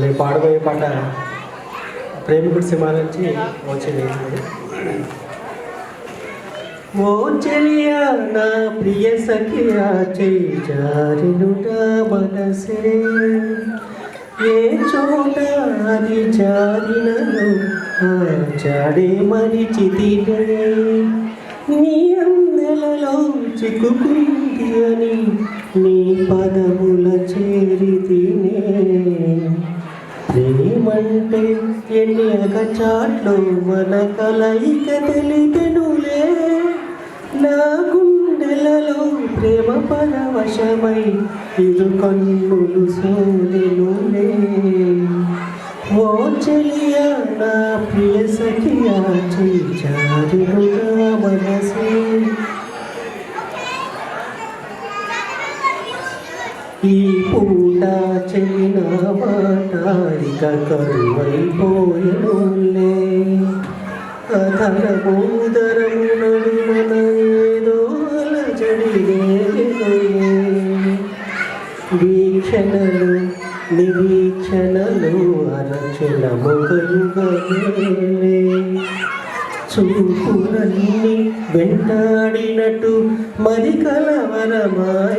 నేను పాడబోయే పాట ప్రేమికుడి సినిమా నుంచి వచ్చింది. ఓ చెలియా నా ప్రియ సఖియా చేజారినుట మనసే ఏ చోట అది జారినను ఆ జాడే మరిచితినే నీ అందెలలో చిక్కుకుంది అని నీ పదముల చేరితినే ప్రేమంటే ఎన్ని అగచాట్లు మన కలయిక తెలిపెనులే నా గుండెలలో ప్రేమ పరవశమై ఇరు కన్నులు సోదెనులే ఓ చెలియా నా ప్రియ సఖియా చేజారినుగా మనసే ఈ పూట చెలిన మాట ఇక కరువైపోయనులే అధరమోదరము నడుమన ఏదో అలజడిలే వీక్షణలు నిరీక్షణలు అరచుల మొగలుగలే చూపులన్నీ వెంటాడినట్టు మరి కలవరమాయనులే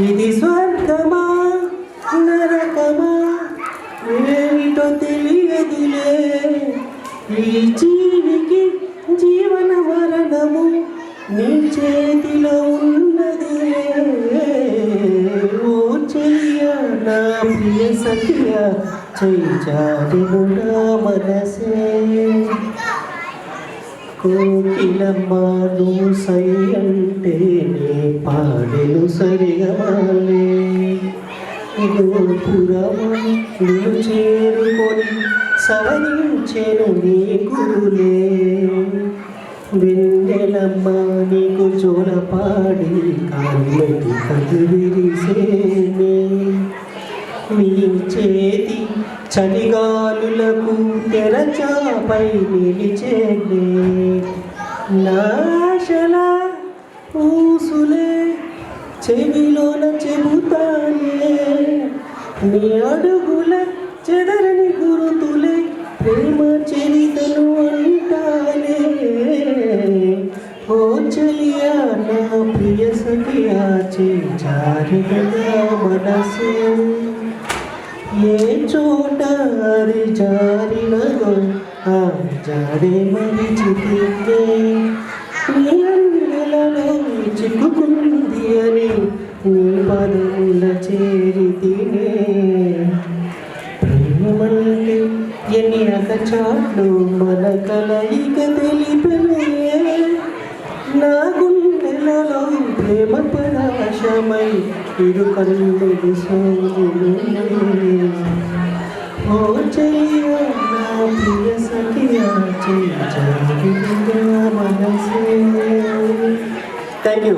ఇది స్వర్గమా నరకమా ఏమిటో తెలియదులే ఈ జీవికి జీవన మరణము నీ చేతిలో ఉన్నదిలే ఓ చెలియా నా ప్రియ సఖియా చేజారినుగా మనసే కోకిలమ్మను సై అంటే నీ పాడెను సరిగాలే గోపురము చేరుకొని సవరించెను నీ గురులే వెన్నెలమ్మ నీకు జోలపాడి కాళ్ళకి కదిలిరిసేనే నీ చేతి చలిగాలులకు తెరచాపై నిలిచేనే నాశల పూసులే చెవిలోన చెబుతానే నీ అడుగుల చెదరని గురుతులే ప్రేమ చరితను అంటానే ఓ చెలియా నా ప్రియ సఖియా చేజారినుగా మనసే ఏ చోట అది జారినదో ఆ జాడే మరిచితినే నీ అందెలలో చిక్కుకుంది అని నీ పదముల చేరితినే ప్రేమంటే ఎన్ని అగచాట్లు మన కలయిక తెలిపెనే నా గుండెలలో ప్రేమ పరవశమై ఇరు కన్నులు సోదెనులే ఓ చెలియా నా ప్రియ సఖియా చేజారినుగా మనసే. Thank you.